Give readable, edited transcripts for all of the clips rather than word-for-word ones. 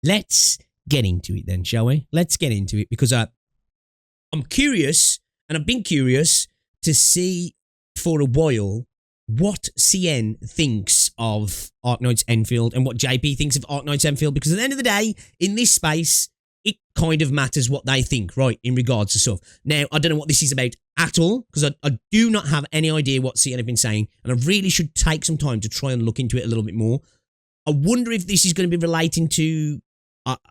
let's get into it then, shall we? Let's get into it because I'm curious, and I've been curious to see for a while what CN thinks of Arknights Endfield and what JP thinks of Arknights Endfield, because at the end of the day, in this space, it kind of matters what they think, right, in regards to stuff. Now, I don't know what this is about at all, because I do not have any idea what CN have been saying, and I really should take some time to try and look into it a little bit more. I wonder if this is going to be relating to,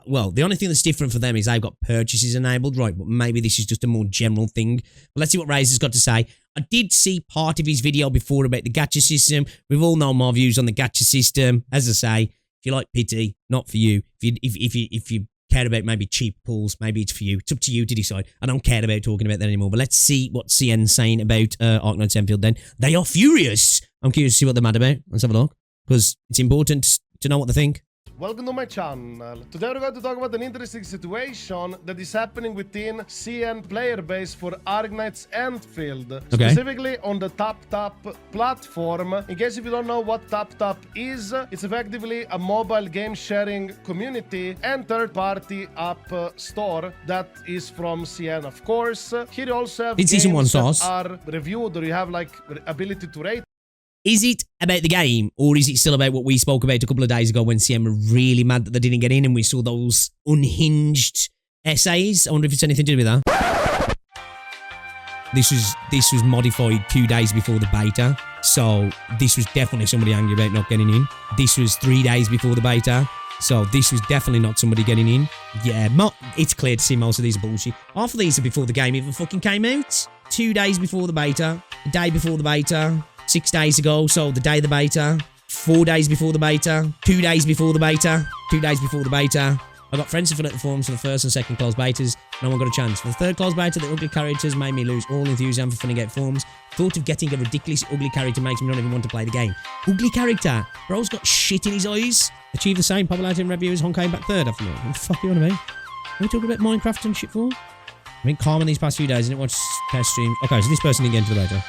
well, the only thing that's different for them is they've got purchases enabled, right, but maybe this is just a more general thing. But let's see what Razor's got to say. I did see part of his video before about the gacha system. We've all known my views on the gacha system. As I say, if you like pity, not for you. If you care about maybe cheap pulls, maybe it's for you. It's up to you to decide. I don't care about talking about that anymore. But let's see what CN's saying about Arknights Endfield then. They are furious. I'm curious to see what they're mad about. Let's have a look, because it's important to know what they think. Welcome to my channel. Today we're going to talk about an interesting situation that is happening within CN player base for Arknights Endfield, specifically on the TapTap platform. In case if you don't know what TapTap is, it's effectively a mobile game sharing community and third-party app store that is from CN, of course. Here you also have games that are reviewed, or you have like ability to rate. Is it about the game, or is it still about what we spoke about a couple of days ago when CM were really mad that they didn't get in and we saw those unhinged essays? I wonder if it's anything to do with that. This was modified 2 days before the beta, so this was definitely somebody angry about not getting in. This was 3 days before the beta, so this was definitely not somebody getting in. Yeah, it's clear to see most of these are bullshit. Half of these are before the game even fucking came out. 2 days before the beta, a day before the beta, 6 days ago, so the day of the beta, 4 days before the beta, 2 days before the beta, 2 days before the beta. I got friends to fill out the forms for the first and second closed betas. No one got a chance. For the third closed beta, the ugly characters made me lose all enthusiasm for filling out forms. Thought of getting a ridiculous ugly character makes me not even want to play the game. Ugly character? Bro's got shit in his eyes. Achieve the same popularity and review as Honkai back third after all. What the fuck you on about? What are we talking about Minecraft and shit for? I've been calm in these past few days. I didn't watch test streams. Okay, so this person didn't get into the beta.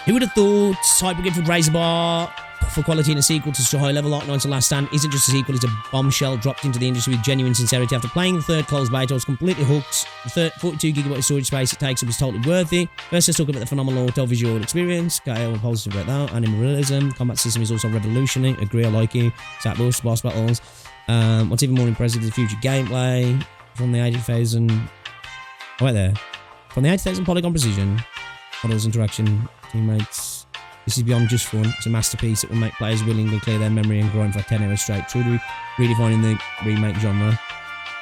Who would have thought Hypergryph would raise the bar for quality in a sequel to such a high level? Arknights The Last Stand isn't just a sequel, it's a bombshell dropped into the industry with genuine sincerity. After playing the third closed beta, I was completely hooked. The 42GB of storage space it takes up is totally worth it. First, let's talk about the phenomenal auto-visual experience. Okay, I'm positive about that. Anime realism. Combat system is also revolutionary. Agree, I like it. Stat buffs, boss battles. What's even more impressive is the future gameplay. From the 80,000... Oh, wait there. From the 80,000 polygon precision. Models, interaction, teammates. This is beyond just fun. It's a masterpiece that will make players willingly clear their memory and grind for 10 hours straight. Truly redefining the remake genre.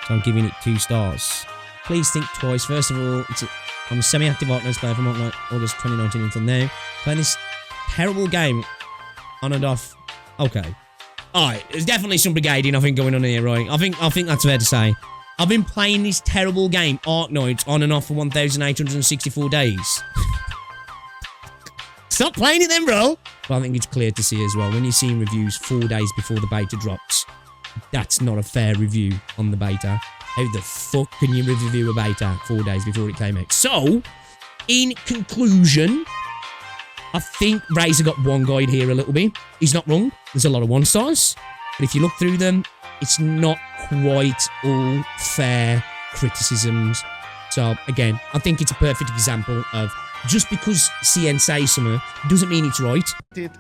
So I'm giving it 2 stars. Please think twice. First of all, I'm a semi-active Arknights player from August 2019 until now. Playing this terrible game on and off. Okay. Alright, there's definitely some brigading I think going on here, right? I think that's fair to say. I've been playing this terrible game, Arknights, on and off for 1,864 days. Stop playing it then, bro! But I think it's clear to see as well, when you're seeing reviews 4 days before the beta drops, that's not a fair review on the beta. How the fuck can you review a beta 4 days before it came out? So, in conclusion, I think Razor got one guide here a little bit. He's not wrong. There's a lot of 1 stars. But if you look through them, it's not quite all fair criticisms. So, again, I think it's a perfect example of just because CN says something doesn't mean it's right.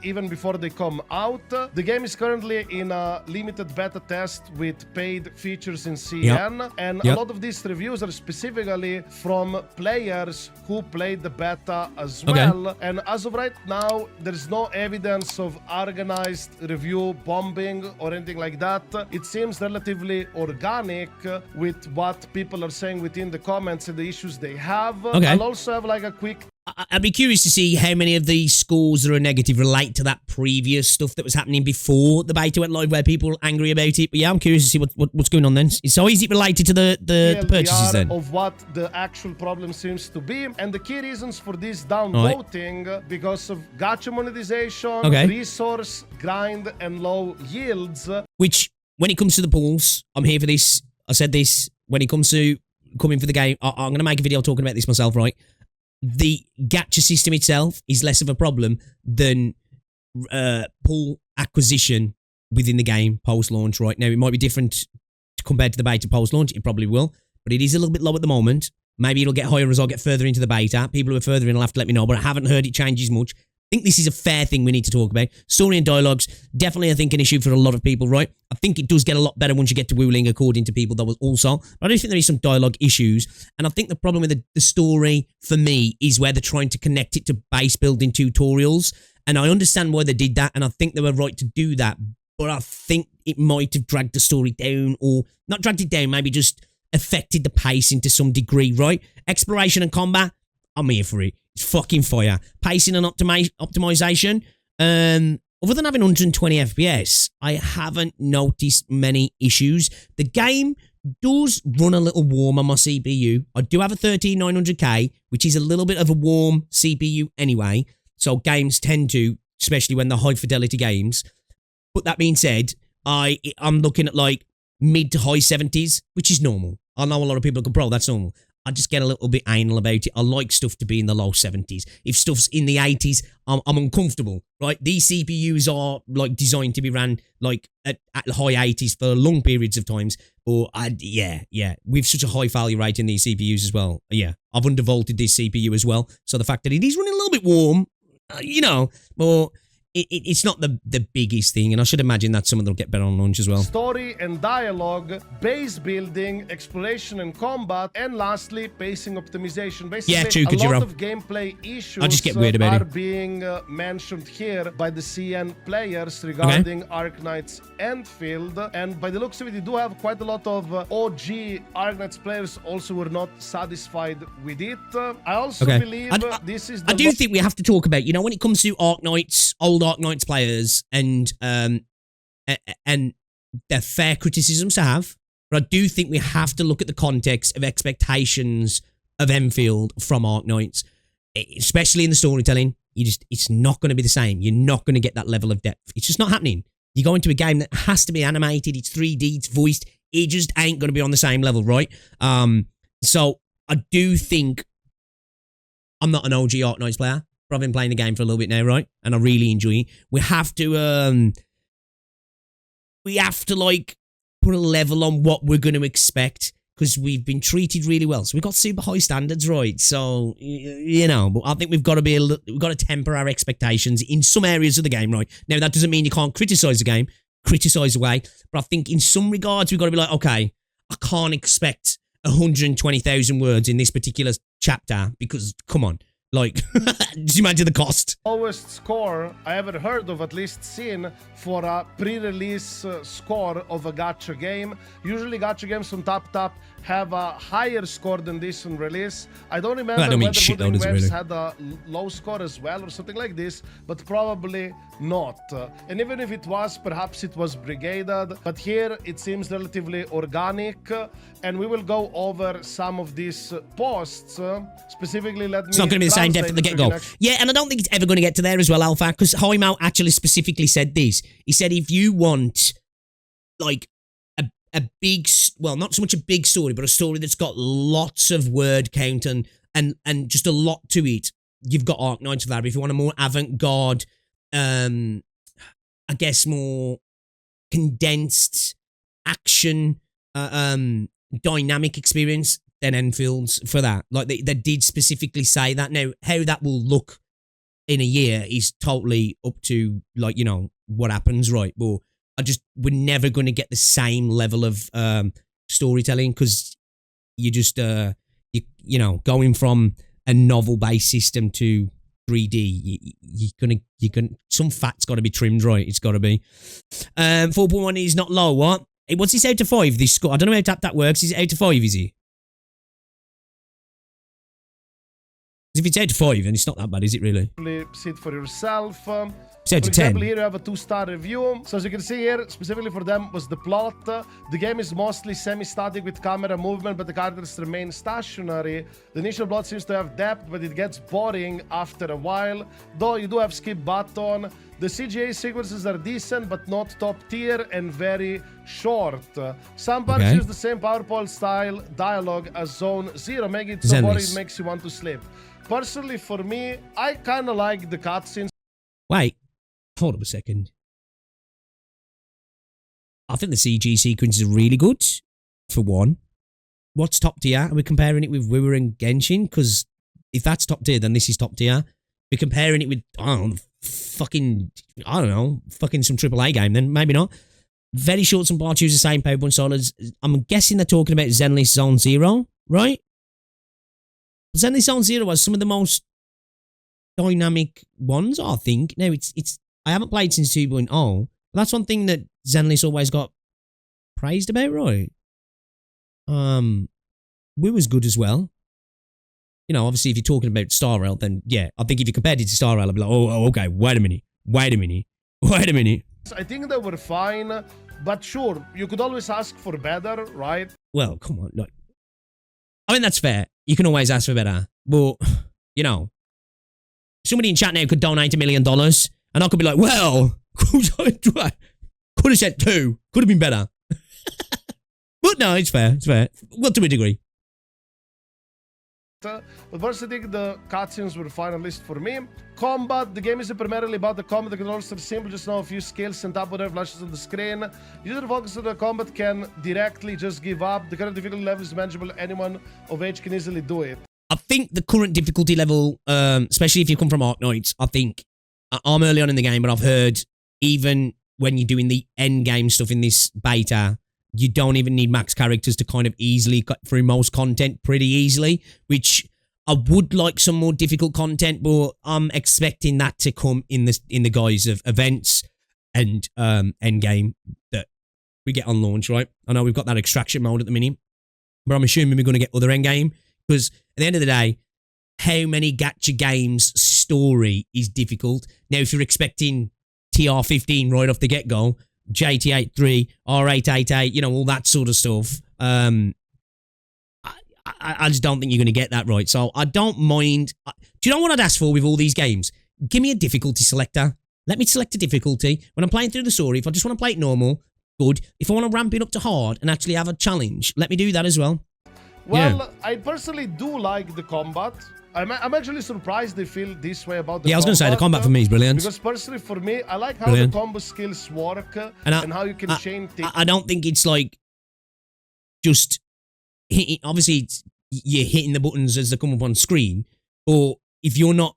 Even before they come out, the game is currently in a limited beta test with paid features in CN, and a lot of these reviews are specifically from players who played the beta as well. And as of right now, there's no evidence of organized review bombing or anything like that. It seems relatively organic with what people are saying within the comments and the issues they have. I'll also have like a quick... I'd be curious to see how many of these scores that are negative relate to that previous stuff that was happening before the beta went live where people were angry about it. But yeah, I'm curious to see what's going on then. So is it related to the purchases then? Of what the actual problem seems to be. And the key reasons for this downvoting because of gacha monetization, resource grind, and low yields. Which, when it comes to the pools, I'm here for this. I said this. When it comes to coming for the game, I'm going to make a video talking about this myself, right? The gacha system itself is less of a problem than pool acquisition within the game post-launch right now. It might be different compared to the beta post-launch. It probably will, but it is a little bit low at the moment. Maybe it'll get higher as I get further into the beta. People who are further in will have to let me know, but I haven't heard it changes much. I think this is a fair thing we need to talk about. Story and dialogues, definitely I think an issue for a lot of people, right? I think it does get a lot better once you get to Wuling, according to people that was also. But I do think there is some dialogue issues. And I think the problem with the story, for me, is where they're trying to connect it to base building tutorials. And I understand why they did that, and I think they were right to do that. But I think it might have dragged the story down, or not dragged it down, maybe just affected the pacing to some degree, right? Exploration and combat, I'm here for it. It's fucking fire. Pacing and optimization. Other than having 120 FPS, I haven't noticed many issues. The game does run a little warm on my CPU. I do have a 13900K, which is a little bit of a warm CPU anyway. So games tend to, especially when they're high fidelity games. But that being said, I'm looking at like mid to high 70s, which is normal. I know a lot of people can pro, that's normal. I just get a little bit anal about it. I like stuff to be in the low 70s. If stuff's in the 80s, I'm uncomfortable, right? These CPUs are like designed to be ran like at high 80s for long periods of times. Or yeah. With such a high failure rate in these CPUs as well. Yeah, I've undervolted this CPU as well. So the fact that it is running a little bit warm, but it's not the biggest thing, and I should imagine that some of them will get better on launch as well. Story and dialogue, base building, exploration and combat, and lastly, pacing optimization. Basically, yeah, true, a lot of gameplay issues I just get weird about are being mentioned here by the CN players regarding Arknights Endfield. And by the looks of it, you do have quite a lot of OG Arknights players also were not satisfied with it. I also believe this is the... I do think we have to talk about, when it comes to Arknights, old Arknights players, and they're fair criticisms to have, but I do think we have to look at the context of expectations of Enfield from Arknights, especially in the storytelling. It's not going to be the same. You're not going to get that level of depth. It's just not happening. You go into a game that has to be animated, it's 3D, it's voiced, it just ain't going to be on the same level, right? So I do think I'm not an OG Arknights player. I've been playing the game for a little bit now, right? And I really enjoy it. We have to like put a level on what we're going to expect, because we've been treated really well. So we've got super high standards, right? So but I think we've got to temper our expectations in some areas of the game, right? Now that doesn't mean you can't criticize the game, criticize away, but I think in some regards we've got to be like, okay, I can't expect 120,000 words in this particular chapter, because come on. Like, just imagine the cost. Lowest score I ever heard of, at least seen, for a pre-release score of a gacha game. Usually gacha games on TapTap have a higher score than this on release. I don't remember whether Wuling Waves had a low score as well or something like this, but probably not. And even if it was, perhaps it was brigaded. But here it seems relatively organic, and we will go over some of these posts. Specifically, it's not going to be the same depth at the get-go. Yeah, and I don't think it's ever going to get to there as well, Alpha, because Hoimao actually specifically said this. He said if you want, like, a big, well, not so much a big story, but a story that's got lots of word count and just a lot to it, you've got Arknights for that. But if you want a more avant-garde, I guess more condensed action, dynamic experience, then Enfield's for that. Like, they did specifically say that. Now, how that will look in a year is totally up to, like, what happens, right? But we're never going to get the same level of storytelling, because you just, going from a novel-based system to 3D, you're gonna, some fat's got to be trimmed, right? It's got to be. 4.1 is not low, what? What's this out of 5, this score? I don't know how that works. Is it out of 5, is he? If it's out of 5, then it's not that bad, is it really? See it for yourself. It's out for of 10. example, here you have a 2-star review. So as you can see here, specifically for them was the plot. The game is mostly semi-static with camera movement, but the characters remain stationary. The initial plot seems to have depth, but it gets boring after a while. Though you do have skip button. The CGI sequences are decent, but not top tier and very short. Some parts use the same PowerPoint style dialogue as Zone 0, making it so boring it makes you want to sleep. Personally, for me, I kind of like the cutscenes. Wait, hold up a second. I think the CG sequences are really good. for one. What's top tier? Are we comparing it with Wiwa and Genshin? Because if that's top tier, then this is top tier. We're comparing it with, I don't know, fucking some AAA game, then maybe not. Very short and bar choose the same power punch solids. I'm guessing they're talking about Zenless Zone Zero, right? Zenless Zone Zero was some of the most dynamic ones, I think. Now, I haven't played since 2.0, but that's one thing that Zenless always got praised about, right? We was good as well. You know, obviously, if you're talking about Star Rail, then yeah, I think if you compared it to Star Rail, I'd be like, oh, okay, wait a minute. I think they were fine, but sure, you could always ask for better, right? Well, come on, look. I mean, that's fair. You can always ask for better, but, you know, somebody in chat now could donate $1 million, and I could be like, well, could have said 2, could have been better. But no, it's fair. Well, to a degree. But first, I think the cutscenes were fine, at least for me. Combat, the game isn't primarily about the combat. The controls are simple, just know a few skills and tap whatever flashes on the screen. User focus on the combat can directly just give up. The current difficulty level is manageable. Anyone of age can easily do it. I think the current difficulty level, especially if you come from Arknights, I think I'm early on in the game, but I've heard even when you're doing the end game stuff in this beta, you don't even need max characters to kind of easily cut through most content pretty easily, which I would like some more difficult content, but I'm expecting that to come in the guise of events and end game that we get on launch, right? I know we've got that extraction mode at the minute, but I'm assuming we're going to get other end game because at the end of the day, how many gacha games story is difficult? Now, if you're expecting TR15 right off the get-go, JT83, R888, you know, all that sort of stuff. I just don't think you're going to get that right. So I don't mind. Do you know what I'd ask for with all these games? Give me a difficulty selector. Let me select a difficulty. When I'm playing through the story, if I just want to play it normal, good. If I want to ramp it up to hard and actually have a challenge, let me do that as well. Well, yeah. I personally do like the combat. I'm actually surprised they feel this way about the Yeah, I was going to say, the combat for me is brilliant. Because personally, for me, I like how the combo skills work and how you can chain things. I don't think it's like just hitting, obviously you're hitting the buttons as they come up on screen, or if you're not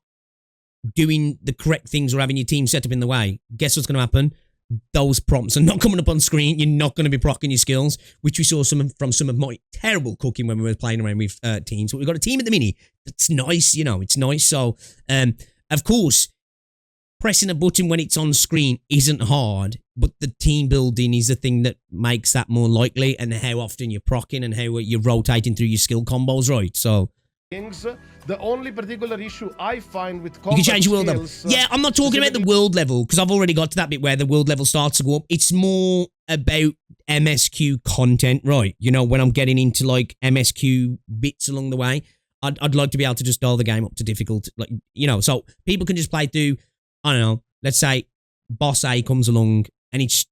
doing the correct things or having your team set up in the way, guess what's going to happen? Those prompts are not coming up on screen. You're not going to be proccing your skills, which we saw from some of my terrible cooking when we were playing around with teams. But we've got a team at the mini. It's nice, you know, it's nice. So, of course, pressing a button when it's on screen isn't hard, but the team building is the thing that makes that more likely, and how often you're proccing and how you're rotating through your skill combos, right? So, the only particular issue I find with combat you can change your world skills, level. Yeah, I'm not talking about the world level, because I've already got to that bit where the world level starts to go up. It's more about MSQ content, right? You know, when I'm getting into like MSQ bits along the way, I'd like to be able to just dial the game up to difficult, like, you know, so people can just play through, I don't know, let's say boss A comes along and it's,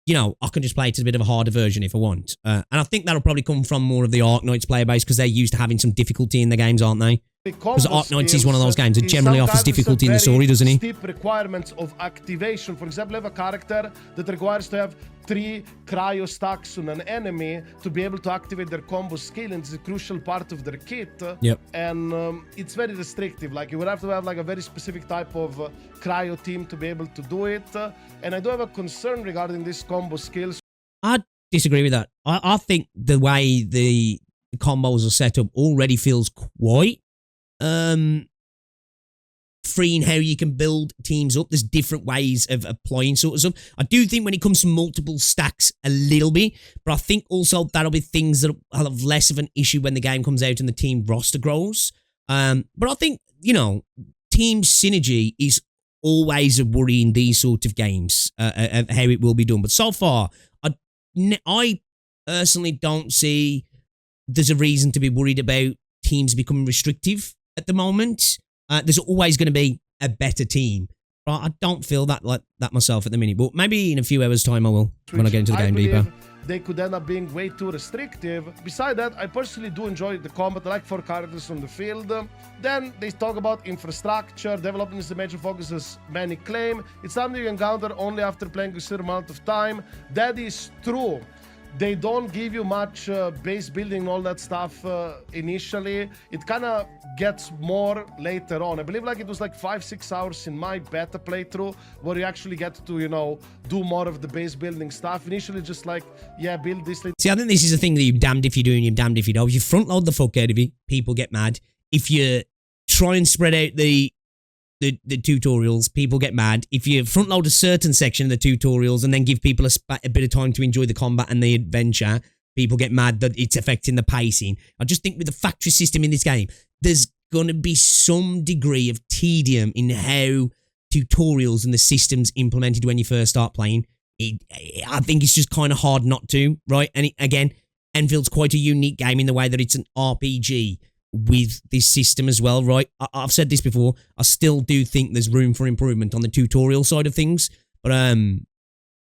you know, I can just play it to a bit of a harder version if I want. And I think that'll probably come from more of the Arknights player base, because they're used to having some difficulty in the games, aren't they? Because Arknights is one of those games that generally offers difficulty in the story, doesn't he? Steep requirements of activation. For example, I have a character that requires to have 3 cryo stacks on an enemy to be able to activate their combo skill, and it's a crucial part of their kit. Yep. And it's very restrictive. Like, you would have to have like a very specific type of cryo team to be able to do it. And I do have a concern regarding these combo skills. I disagree with that. I think the way the combos are set up already feels quite free in how you can build teams up. There's different ways of applying sort of stuff. I do think when it comes to multiple stacks a little bit, but I think also that'll be things that will have less of an issue when the game comes out and the team roster grows. But I think, you know, team synergy is always a worry in these sort of games, of how it will be done. But so far, I personally don't see there's a reason to be worried about teams becoming restrictive at the moment. There's always going to be a better team. But I don't feel that like that myself at the minute. But maybe in a few hours' time I will, when I get into the game deeper. They could end up being way too restrictive. Besides that, I personally do enjoy the combat. I like 4 characters on the field. Then they talk about infrastructure. Development is the major focus, as many claim. It's something you encounter only after playing a certain amount of time. That is true. they don't give you much base building and all that stuff initially. It kind of gets more later on. I believe like it was like 5-6 hours in my beta playthrough where you actually get to, you know, do more of the base building stuff. Initially just like, yeah, build this. See, I think this is the thing that you're damned if you do and you're damned if you don't. If you front load the fuck out of it, people get mad. If you try and spread out the tutorials, people get mad. If you front load a certain section of the tutorials and then give people a bit of time to enjoy the combat and the adventure, people get mad that it's affecting the pacing. I just think with the factory system in this game, there's going to be some degree of tedium in how tutorials and the systems implemented when you first start playing. I think it's just kind of hard not to, right? And again, Enfield's quite a unique game in the way that it's an RPG with this system as well, right? I've said this before. I still do think there's room for improvement on the tutorial side of things, but I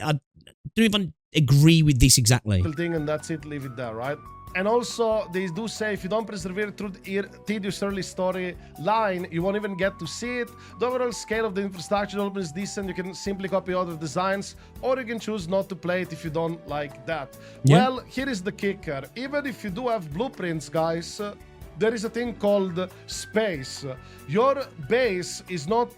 don't even agree with this exactly. Thing and that's it, leave it there, right? And also, they do say if you don't persevere through the tedious early story line, you won't even get to see it. The overall scale of the infrastructure development is decent. You can simply copy other designs, or you can choose not to play it if you don't like that. Yeah. Well, here is the kicker. Even if you do have blueprints, guys, there is a thing called space. Your base is not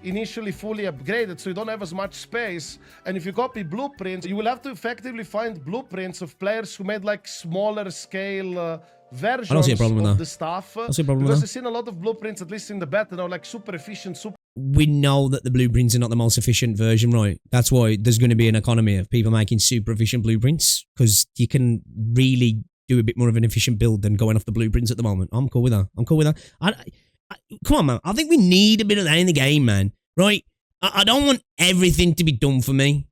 initially fully upgraded, so you don't have as much space. And if you copy blueprints, you will have to effectively find blueprints of players who made like smaller scale versions of the stuff. I don't see a problem because I've seen a lot of blueprints, at least in the beta, now like super efficient, super... We know that the blueprints are not the most efficient version, right? That's why there's going to be an economy of people making super efficient blueprints, because you can really do a bit more of an efficient build than going off the blueprints at the moment. I'm cool with that. I'm cool with that. Come on, man. I think we need a bit of that in the game, man. Right? I don't want everything to be done for me.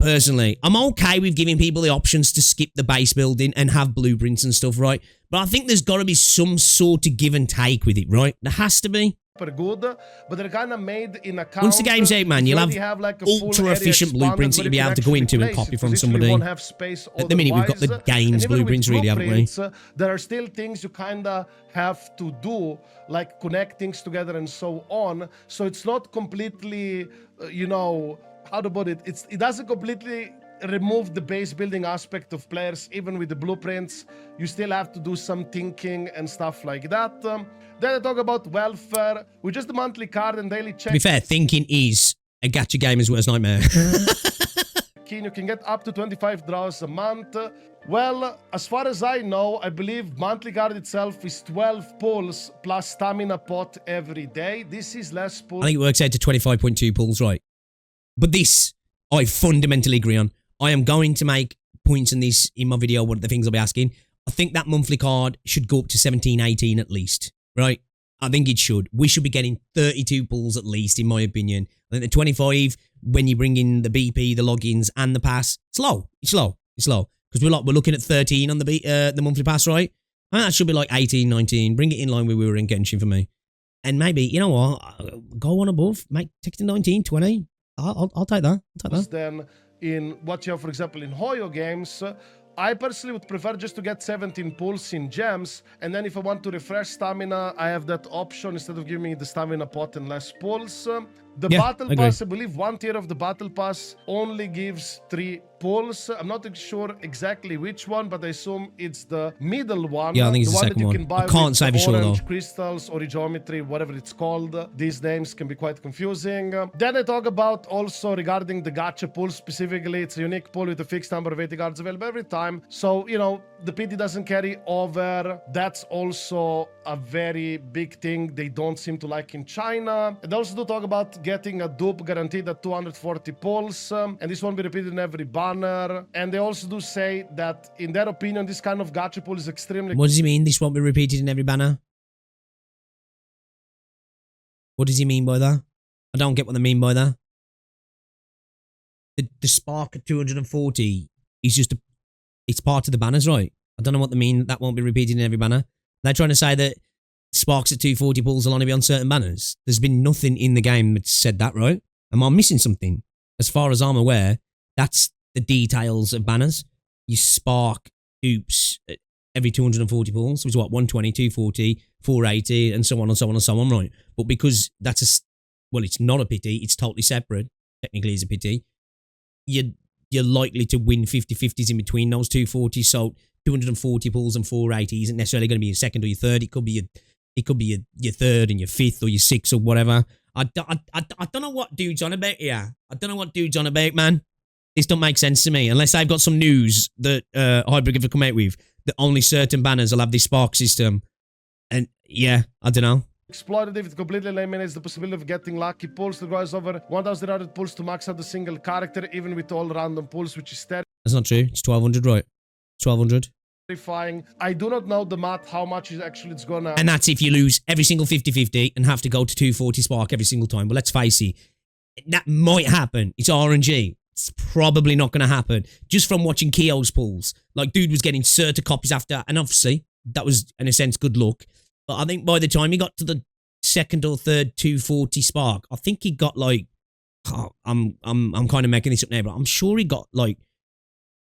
Personally, I'm okay with giving people the options to skip the base building and have blueprints and stuff, right? But I think there's got to be some sort of give and take with it, right? There has to be. Good, but they're kind of made in account. Once the game's out, man, you'll have like ultra efficient blueprints that you'll be able to go into and copy from somebody. At the minute, we've got the game's blueprints, really, haven't we? There are still things you kind of have to do, like connect things together and so on. So it's not completely, you know, how to put it? It doesn't completely remove the base building aspect of players. Even with the blueprints, you still have to do some thinking and stuff like that. Then I talk about welfare, with just the monthly card and daily check. To be fair, thinking is a gacha gamer's worst nightmare. You can get up to 25 draws a month. Well, as far as I know, I believe monthly card itself is 12 pulls plus stamina pot every day. This is less pulls. I think it works out to 25.2 pulls, right? But this, I fundamentally agree on. I am going to make points in this in my video, what the things I'll be asking. I think that monthly card should go up to 17, 18 at least, right? I think it should. We should be getting 32 pulls at least, in my opinion. I think the 25, when you bring in the BP, the logins, and the pass, it's low. It's low. It's low. Because we're looking at 13 on the monthly pass, right? And that should be like 18, 19. Bring it in line where we were in Genshin for me. And maybe, you know what? Go on above. Take it to 19, 20. I'll take that. I'll take that. Then in what you have, for example, in Hoyo games, I personally would prefer just to get 17 pulls in gems, and then if I want to refresh stamina, I have that option instead of giving me the stamina pot and less pulls. The Battle Pass, I believe one tier of the Battle Pass only gives 3 pulls. I'm not sure exactly which one, but I assume it's the middle one. Yeah, I think it's the second one. I can't say for sure though. Crystals, Origeometry, whatever it's called. These names can be quite confusing. Then I talk about also regarding the gacha pull specifically. It's a unique pull with a fixed number of 80 cards available every time. So, you know, the PT doesn't carry over. That's also a very big thing they don't seem to like in China. And they also do talk about getting a dupe guaranteed at 240 pulls, and this won't be repeated in every banner. And they also do say that, in their opinion, this kind of gacha pull is extremely... What does he mean, this won't be repeated in every banner? What does he mean by that? I don't get what they mean by that. The spark at 240 is just it's part of the banners, right? I don't know what they mean that won't be repeated in every banner. They're trying to say that sparks at 240 pulls will only be on certain banners. There's been nothing in the game that said that, right? Am I missing something? As far as I'm aware, that's the details of banners. You spark oops at every 240 pulls, which is what, 120, 240, 480, and so on and so on and so on, right? But because that's well, it's not a pity, it's totally separate. Technically, it's a pity. you're likely to win 50-50s in between those 240s. So 240 pulls and 480 isn't necessarily going to be your second or your third. It could be your third and your fifth or your sixth or whatever. I don't know what dude's on about here. I don't know what dude's on about, man. This don't make sense to me unless they've got some news that Hypergryph have come out with that only certain banners will have this spark system. And yeah, I don't know. Exploitative, it completely eliminates the possibility of getting lucky pulls. The guys over 1,100 pulls to max out a single character, even with all random pulls, which is That's not true. It's 1,200, right? 1,200. terrifying. I do not know the math, how much is actually it's gonna... And that's if you lose every single 50-50 and have to go to 240 spark every single time. But let's face it, that might happen. It's RNG. It's probably not going to happen. Just from watching Keo's pulls. Like, dude was getting certain copies after, and obviously, that was, in a sense, good luck. But I think by the time he got to the second or third 240 spark, I think he got like, oh, I'm kind of making this up now, but I'm sure he got like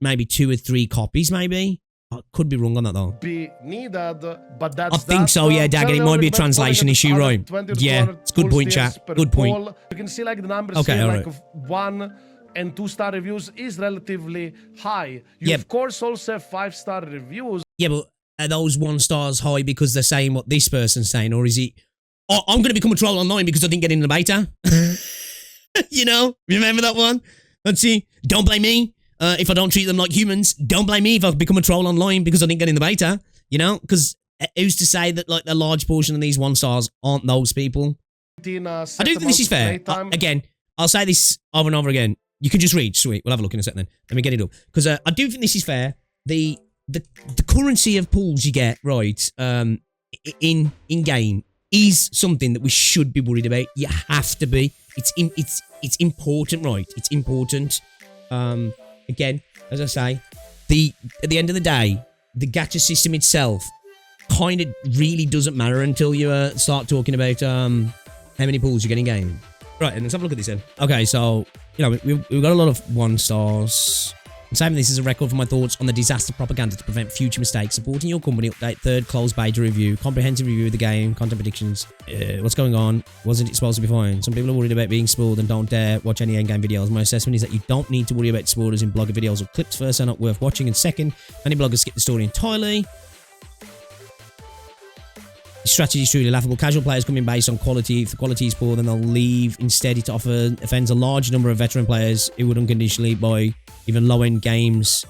maybe 2 or 3 copies, maybe. I could be wrong on that though. Be needed, but that's I think so, yeah, Daggett. It might be a translation issue, right? Yeah, it's good point, chat. Good point. You can see like the numbers okay, here, all like right. of 1- and 2-star reviews is relatively high. You of course also have 5-star reviews. Yeah, but are those 1 stars high because they're saying what this person's saying, or is it, oh, I'm going to become a troll online because I didn't get in the beta? You know, remember that one? Let's see. Don't blame me if I don't treat them like humans. Don't blame me if I become a troll online because I didn't get in the beta. You know, because who's to say that like a large portion of these 1 stars aren't those people? I do think this is fair. Again, I'll say this over and over again. You can just read. Sweet. We'll have a look in a second then. Let me get it up. Because I do think this is fair. The currency of pulls you get, right, in game is something that we should be worried about. You have to be. It's important, right? It's important. Again, as I say, at the end of the day, the gacha system itself kind of really doesn't matter until you start talking about how many pulls you get in game. Right, and let's have a look at this then. Okay, so, you know, we've got a lot of 1 stars. I'm saving this as a record for my thoughts on the disaster propaganda to prevent future mistakes. Supporting your company, update, 3rd closed beta review, comprehensive review of the game, content predictions. What's going on? Wasn't it supposed to be fine? Some people are worried about being spoiled and don't dare watch any endgame videos. My assessment is that you don't need to worry about spoilers in blogger videos or clips. First, they're not worth watching, and second, many bloggers skip the story entirely. Strategy is truly laughable. Casual players come in based on quality. If the quality is poor, then they'll leave. Instead, it offends a large number of veteran players who would unconditionally buy even low-end games.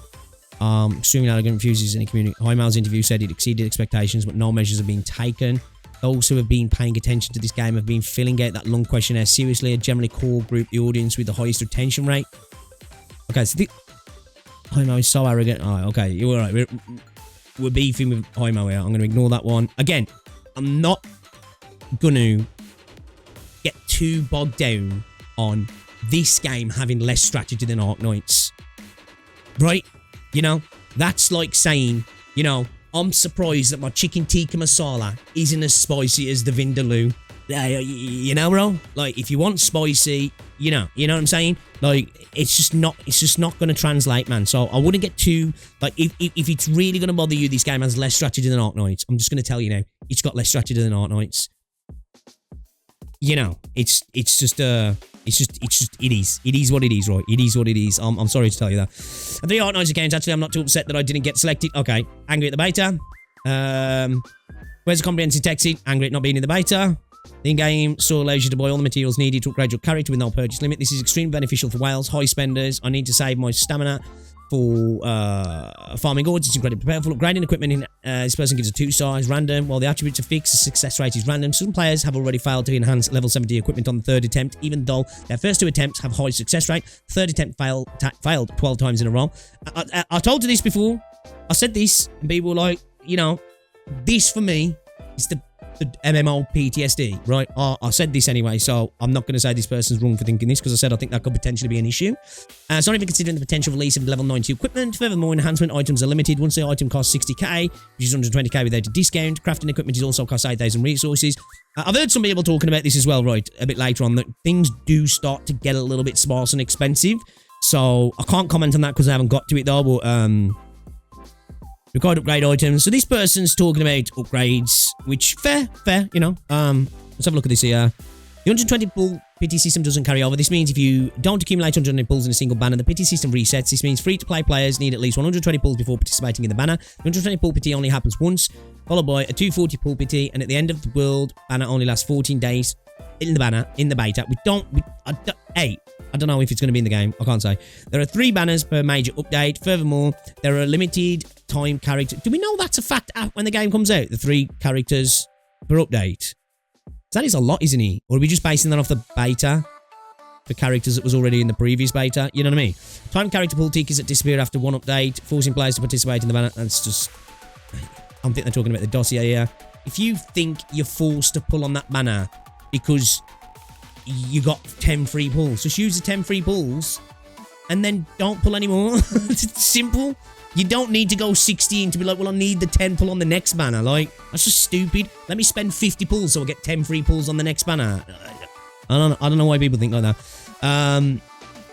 Extremely arrogant, refuses any community. Highmail's interview said it exceeded expectations, but no measures have been taken. Those who have been paying attention to this game have been filling out that long questionnaire seriously. A generally core group, the audience with the highest retention rate. Okay, so Highmail is so arrogant. All right, okay, you're all right. We're beefing with Highmail here. I'm going to ignore that one. Again, I'm not going to get too bogged down on this game having less strategy than Arknights. Right? You know, that's like saying, you know, I'm surprised that my chicken tikka masala isn't as spicy as the Vindaloo. You know, bro? Like, if you want spicy, you know what I'm saying? Like, it's just not going to translate, man. So I wouldn't get too, like, if it's really going to bother you, this game has less strategy than Arknights. I'm just going to tell you now, it's got less strategy than Arknights. You know, it is what it is, right? It is what it is. I'm sorry to tell you that. And 3 Arknights games, actually, I'm not too upset that I didn't get selected. Okay, angry at the beta. Where's the comprehensive text sheet? Angry at not being in the beta. The in-game store allows you to buy all the materials needed to upgrade your character with no purchase limit. This is extremely beneficial for whales, high spenders. I need to save my stamina for farming goods. It's incredibly powerful. Upgrading equipment in this person gives a 2 stars, random. While the attributes are fixed, the success rate is random. Some players have already failed to enhance level 70 equipment on the 3rd attempt, even though their first 2 attempts have high success rate. 3rd attempt failed 12 times in a row. I told you this before. I said this, and people were like, you know, this for me is the MMO PTSD, right? I said this anyway, so I'm not going to say this person's wrong for thinking this, because I said I think that could potentially be an issue. It's not even considering the potential release of level 90 equipment. Furthermore, enhancement items are limited. Once the item costs 60k, which is 120k without a discount. Crafting equipment is also cost 8,000 resources. I've heard some people talking about this as well, right, a bit later on, that things do start to get a little bit sparse and expensive. So I can't comment on that because I haven't got to it though, but required upgrade items. So this person's talking about upgrades, which fair, you know. Let's have a look at this here. The 120 pull pity system doesn't carry over. This means if you don't accumulate 120 pulls in a single banner, the pity system resets. This means free-to-play players need at least 120 pulls before participating in the banner. The 120 pull pity only happens once, followed by a 240 pull pity, and at the end of the world, banner only lasts 14 days in the banner, in the beta. I don't know if it's going to be in the game. I can't say. There are 3 banners per major update. Furthermore, there are limited time characters. Do we know that's a fact when the game comes out? The 3 characters per update. That is a lot, isn't it? Or are we just basing that off the beta? The characters that was already in the previous beta? You know what I mean? Time character pull tickets that disappear after 1 update, forcing players to participate in the banner. That's just... I think they're talking about the dossier here. If you think you're forced to pull on that banner because you got 10 free pulls, just use the 10 free pulls and then don't pull anymore. It's simple. You don't need to go 16 to be like, well, I need the 10 pull on the next banner. Like, that's just stupid. Let me spend 50 pulls so I get 10 free pulls on the next banner. I don't know why people think like that.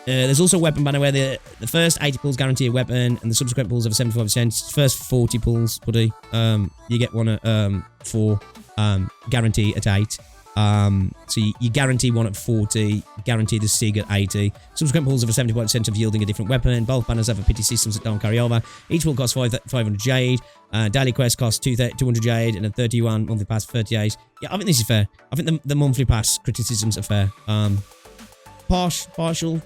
There's also a weapon banner where the first 80 pulls guarantee a weapon and the subsequent pulls have a 75%. First 40 pulls, buddy, you get one at 4, guarantee at 8. So you guarantee one at 40, guarantee the SIG at 80. Subsequent pulls have a 75% of yielding a different weapon. Both banners have a pity systems that don't carry over. Each pull costs 500 jade. Daily quest costs 200 jade and a 31 monthly pass 38. Yeah, I think this is fair. I think the monthly pass criticisms are fair. Partial.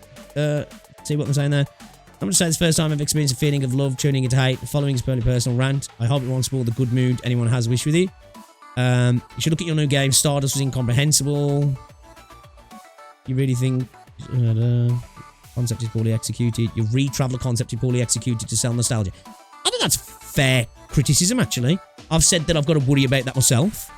See what I'm saying there? I'm going to say it's the first time I've experienced a feeling of love turning into hate. The following is purely personal rant. I hope it won't spoil the good mood anyone has wish with you. You should look at your new game. Stardust was incomprehensible. You really think concept is poorly executed? Your re-traveler concept is poorly executed to sell nostalgia. I think that's fair criticism, actually. I've said that I've got to worry about that myself.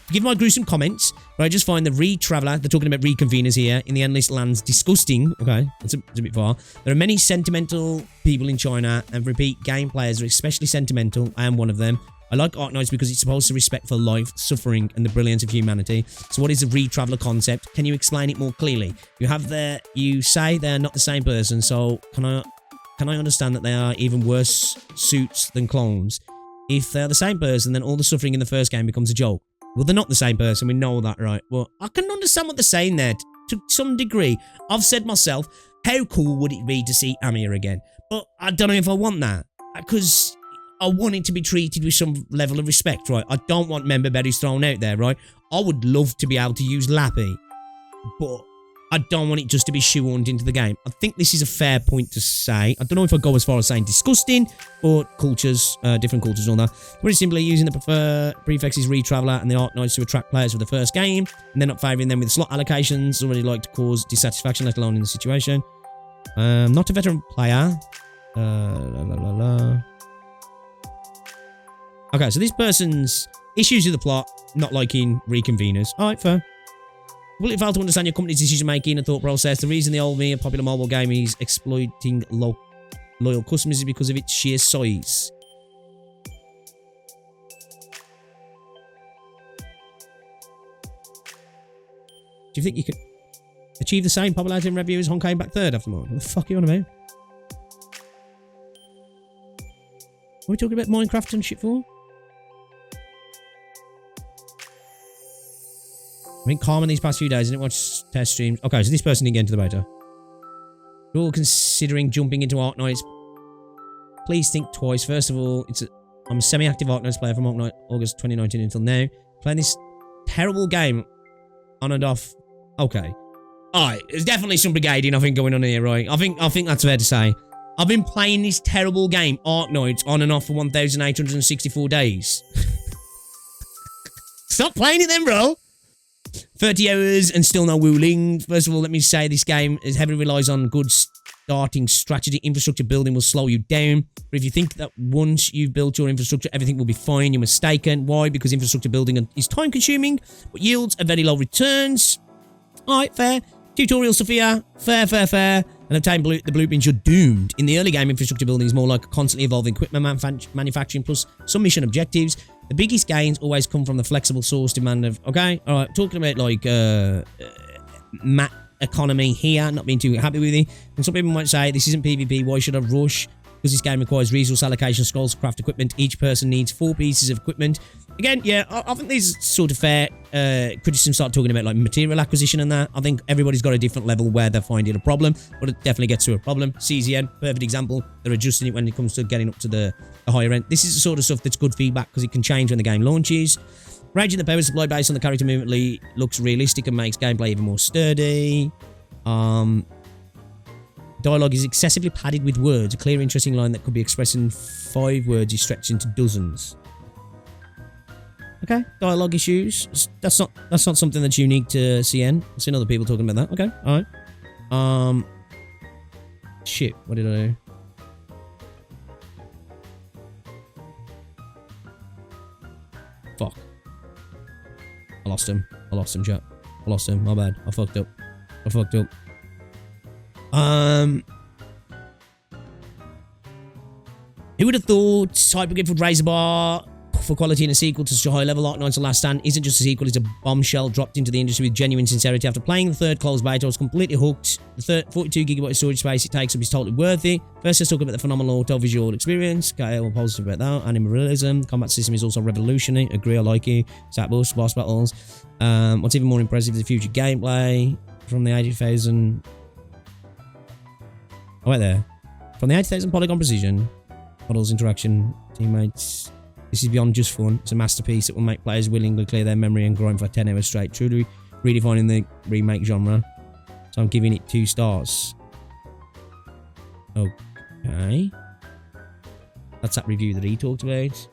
Forgive my gruesome comments, but I just find the re-traveler, they're talking about reconveners here, in the Endless Lands disgusting. Okay, that's a bit far. There are many sentimental people in China, and repeat game players are especially sentimental. I am one of them. I like Arknights because it's supposed to respect for life, suffering, and the brilliance of humanity. So what is the re-traveler concept? Can you explain it more clearly? You say they're not the same person, so can I understand that they are even worse suits than clones? If they're the same person, then all the suffering in the first game becomes a joke. Well, they're not the same person, we know that, right? Well, I can understand what they're saying there to some degree. I've said myself, how cool would it be to see Amir again? But I don't know if I want that, because I want it to be treated with some level of respect, right? I don't want member berries thrown out there, right? I would love to be able to use Lappy, but I don't want it just to be shoehorned into the game. I think this is a fair point to say. I don't know if I go as far as saying disgusting, but cultures, different cultures and all that. Pretty simply using the prefixes re-traveler and the Arknights to attract players for the first game, and then not favouring them with slot allocations already like to cause dissatisfaction, let alone in the situation. Not a veteran player. Okay, so this person's issues with the plot, not liking reconveners. Alright, fair. Completely fail to understand your company's decision-making and thought process. The reason the old me, a popular mobile game, is exploiting loyal customers is because of its sheer size. Do you think you could achieve the same popularity and revenue as Honkai back third after more? What the fuck are you on about? Are we talking about Minecraft and shit for? I've been calm in these past few days. I didn't watch test streams. Okay, so this person didn't get into the beta. You're all considering jumping into Arknights. Please think twice. First of all, I'm a semi-active Arknights player from August 2019 until now. Playing this terrible game on and off. Okay. Alright, there's definitely some brigading, I think, going on here, right? I think that's fair to say. I've been playing this terrible game, Arknights, on and off for 1,864 days. Stop playing it then, bro! 30 hours and still no wooling. First of all, let me say this game heavily relies on good starting strategy. Infrastructure building will slow you down. But if you think that once you've built your infrastructure, everything will be fine, you're mistaken. Why? Because infrastructure building is time consuming, but yields are very low returns. Alright, fair. Tutorial Sophia. Fair. And obtain the blueprints, you're doomed. In the early game, infrastructure building is more like constantly evolving equipment manufacturing plus some mission objectives. The biggest gains always come from the flexible source demand of... Okay, alright, talking about like map economy here, not being too happy with it. And some people might say, this isn't PvP, why should I rush? Because this game requires resource allocation scrolls to craft equipment. Each person needs 4 pieces of equipment. Again, yeah, I think these sort of fair. Criticism start talking about like material acquisition and that. I think everybody's got a different level where they're finding a problem, but it definitely gets to a problem. CZN, perfect example. They're adjusting it when it comes to getting up to the higher end. This is the sort of stuff that's good feedback because it can change when the game launches. Ranging the power supply based on the character movement looks realistic and makes gameplay even more sturdy. Dialogue is excessively padded with words. A clear, interesting line that could be expressed in 5 words is stretched into dozens. Okay, dialogue issues. That's not something that's unique to CN. I've seen other people talking about that. Okay, all right. Shit, what did I do? Fuck. I lost him, chat. I lost him. My bad. I fucked up. Who would have thought Hypergryph would raise the bar for quality in a sequel to such a high level? Arknights: The Last Stand isn't just a sequel, it's a bombshell dropped into the industry with genuine sincerity. After playing the third closed beta, I was completely hooked. The 42GB of storage space it takes up is totally worth it. First, let's talk about the phenomenal auto-visual experience. Okay, all positive about that. Animalism. Combat system is also revolutionary. Agree, I like it. Stat boost, boss battles. What's even more impressive is the future gameplay from the 80,000. Oh, right there. From the 80,000 polygon precision, models, interaction, teammates. This is beyond just fun. It's a masterpiece that will make players willingly clear their memory and grind for 10 hours straight, truly redefining the remake genre. So I'm giving it 2 stars. Okay. That's that review that he talked about.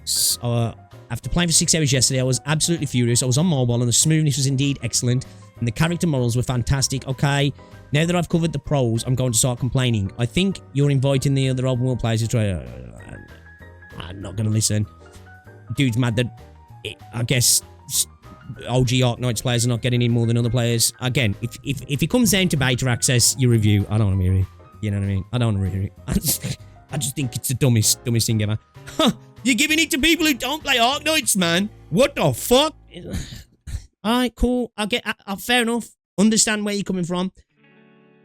So, after playing for 6 hours yesterday, I was absolutely furious. I was on mobile and the smoothness was indeed excellent. And the character models were fantastic. Okay, now that I've covered the pros, I'm going to start complaining. I think you're inviting the other open world players to try. I'm not going to listen. Dude's mad that I guess OG Arknights players are not getting in more than other players. Again, if it comes down to beta access, your review, I don't want to hear it. You know what I mean? I don't want to hear it. I just think it's the dumbest thing ever. You're giving it to people who don't play Arknights, man. What the fuck? Alright, cool. Fair enough. Understand where you're coming from.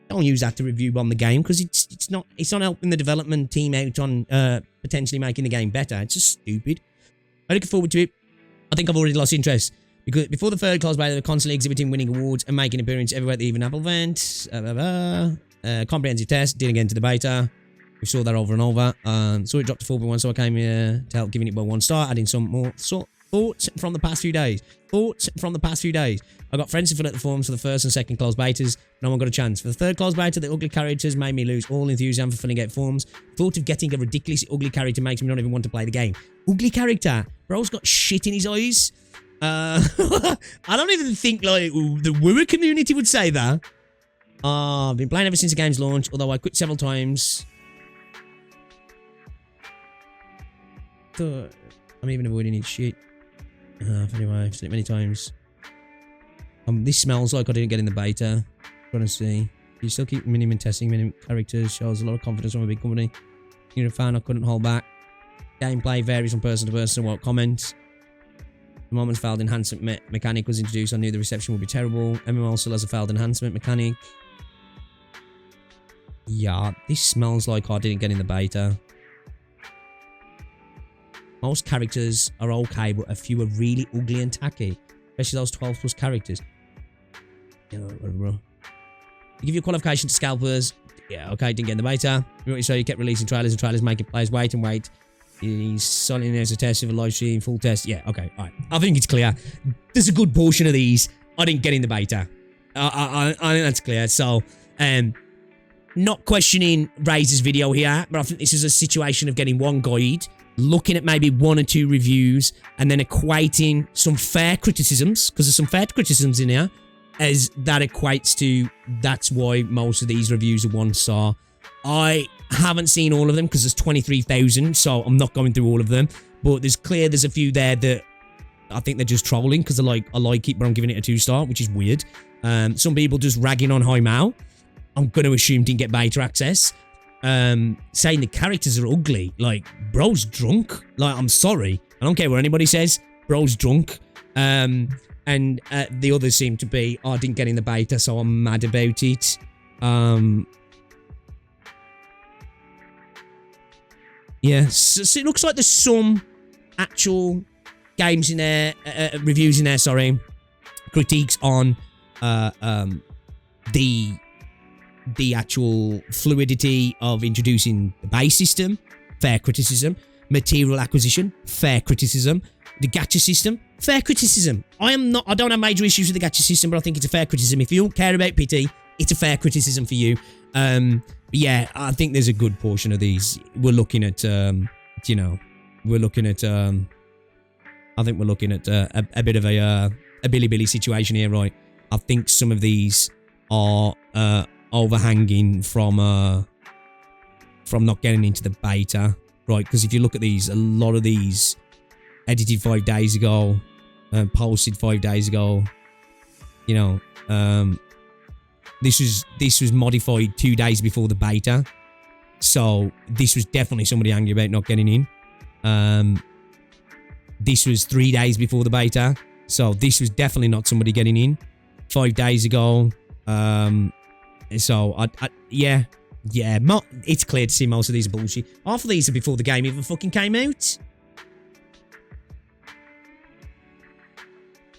Don't use that to review on the game because it's not helping the development team out on potentially making the game better. It's just stupid. I'm looking forward to it. I think I've already lost interest because before the third close beta, they were constantly exhibiting winning awards and making appearances everywhere at the Even Apple event. Comprehensive test, didn't get into the beta. We saw that over and over. So it dropped to 4.1, so I came here to help giving it by 1 star, adding some more thoughts from the past few days. I got friends who filled out the forms for the first and second closed betas. No one got a chance. For the third closed beta, the ugly characters made me lose all enthusiasm for filling out forms. Thought of getting a ridiculously ugly character makes me not even want to play the game. Ugly character? Bro's got shit in his eyes. I don't even think like the Wooer community would say that. I've been playing ever since the game's launch, although I quit several times. I'm even avoiding each shit. Anyway, I've seen it many times. This smells like I didn't get in the beta. Trying to see. You still keep minimum testing, minimum characters. Shows a lot of confidence from a big company. You're a fan, I couldn't hold back. Gameplay varies from person to person. What comments? The moment's failed enhancement mechanic was introduced. I knew the reception would be terrible. MMO still has a failed enhancement mechanic. Yeah, this smells like I didn't get in the beta. Most characters are okay, but a few are really ugly and tacky. Especially those 12 plus characters. Yeah, whatever, bro. You give your qualification to scalpers. Yeah, okay, didn't get in the beta. So you kept releasing trailers and trailers, making players wait and wait. He's solid as a test of a live stream, full test. Yeah, okay, alright. I think it's clear. There's a good portion of these I didn't get in the beta. I think that's clear. So, not questioning Razor's video here, but I think this is a situation of getting one guide, looking at maybe 1 or 2 reviews, and then equating some fair criticisms, because there's some fair criticisms in here, as that equates to that's why most of these reviews are 1 star. I haven't seen all of them because there's 23,000, so I'm not going through all of them, but there's a few there that I think they're just trolling because they're like, I like it, but I'm giving it a 2 star, which is weird. Some people just ragging on High Mao. I'm going to assume didn't get beta access. Saying the characters are ugly. Like, bro's drunk. Like, I'm sorry. I don't care what anybody says. Bro's drunk. And the others seem to be, I didn't get in the beta, so I'm mad about it. Yeah, so it looks like there's some actual games in there, reviews in there, sorry, critiques on the actual fluidity of introducing the base system, fair criticism, material acquisition, fair criticism, the gacha system, fair criticism. I don't have major issues with the gacha system, but I think it's a fair criticism. If you don't care about pity, it's a fair criticism for you. But yeah, I think there's a good portion of these. We're looking at, you know, we're looking at, I think we're looking at a bit of a Billy situation here, right? I think some of these are overhanging from not getting into the beta, right? Because if you look at these, a lot of these edited 5 days ago, posted 5 days ago, you know, this was modified 2 days before the beta, so this was definitely somebody angry about not getting in. This was 3 days before the beta, so this was definitely not somebody getting in 5 days ago. So yeah, it's clear to see most of these are bullshit. Half of these are before the game even fucking came out.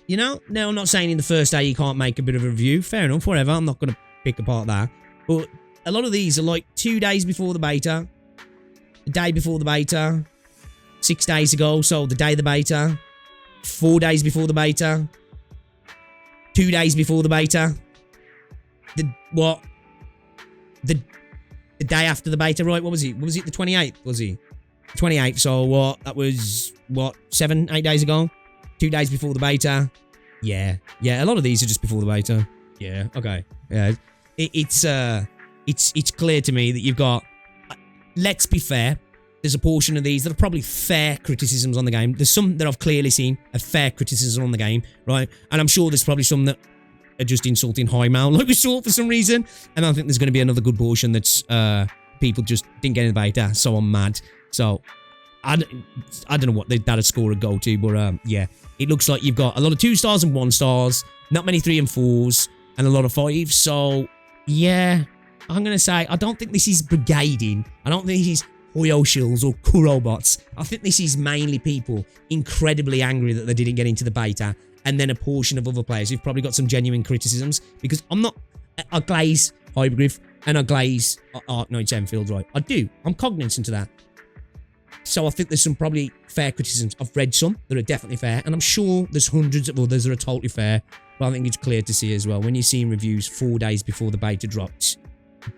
You know, now I'm not saying in the first day you can't make a bit of a review. Fair enough, whatever. I'm not going to pick apart that. But a lot of these are like 2 days before the beta, a day before the beta, 6 days ago, so the day of the beta, 4 days before the beta, 2 days before the beta, the day after the beta, right? What was it? Was it the 28th? Was he? 28th, so what? That was, what, 7, 8 days ago? 2 days before the beta. Yeah, a lot of these are just before the beta. Yeah, okay. Yeah, it's clear to me that you've got, let's be fair, there's a portion of these that are probably fair criticisms on the game. There's some that I've clearly seen a fair criticism on the game, right? And I'm sure there's probably some that are just insulting Highmail, like we saw for some reason. And I think there's going to be another good portion that's people just didn't get in the beta, so I'm mad. So I don't know what that score would go to, but yeah, it looks like you've got a lot of 2 stars and 1 stars, not many 3 and 4s, and a lot of 5s. So yeah, I'm gonna say I don't think this is brigading. I don't think this is Hoyoshills or Kurobots. I think this is mainly people incredibly angry that they didn't get into the beta, and then a portion of other players who've probably got some genuine criticisms, because I glaze Hypergryph and I glaze Arknights Endfield, right? I do. I'm cognizant of that. So I think there's some probably fair criticisms. I've read some that are definitely fair, and I'm sure there's hundreds of others that are totally fair, but I think it's clear to see as well, when you're seeing reviews 4 days before the beta drops,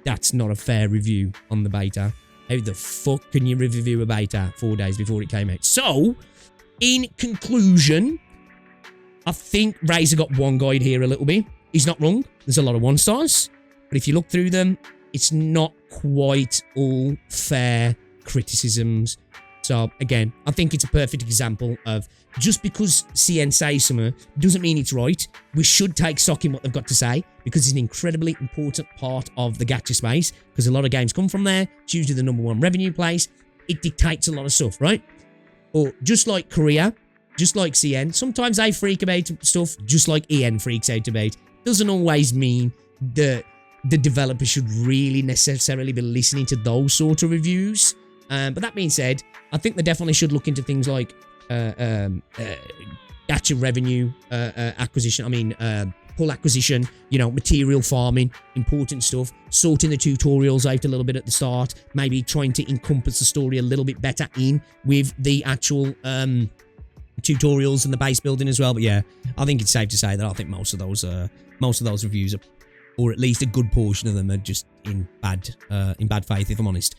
that's not a fair review on the beta. How the fuck can you review a beta 4 days before it came out? So, in conclusion, I think Razor got one guide here a little bit. He's not wrong. There's a lot of 1 stars, but if you look through them, it's not quite all fair criticisms. So again, I think it's a perfect example of, just because CN says something doesn't mean it's right. We should take stock in what they've got to say, because it's an incredibly important part of the gacha space, because a lot of games come from there. It's usually the #1 revenue place. It dictates a lot of stuff, right? Or just like Korea, just like CN, sometimes they freak about stuff just like EN freaks out about. Doesn't always mean that the developer should really necessarily be listening to those sort of reviews. But that being said, I think they definitely should look into things like gacha revenue acquisition. I mean, pull acquisition, you know, material farming, important stuff, sorting the tutorials out a little bit at the start, maybe trying to encompass the story a little bit better in with the actual tutorials and the base building as well. But yeah, I think it's safe to say that I think most of those reviews are, or at least a good portion of them, are just in bad faith, if I'm honest.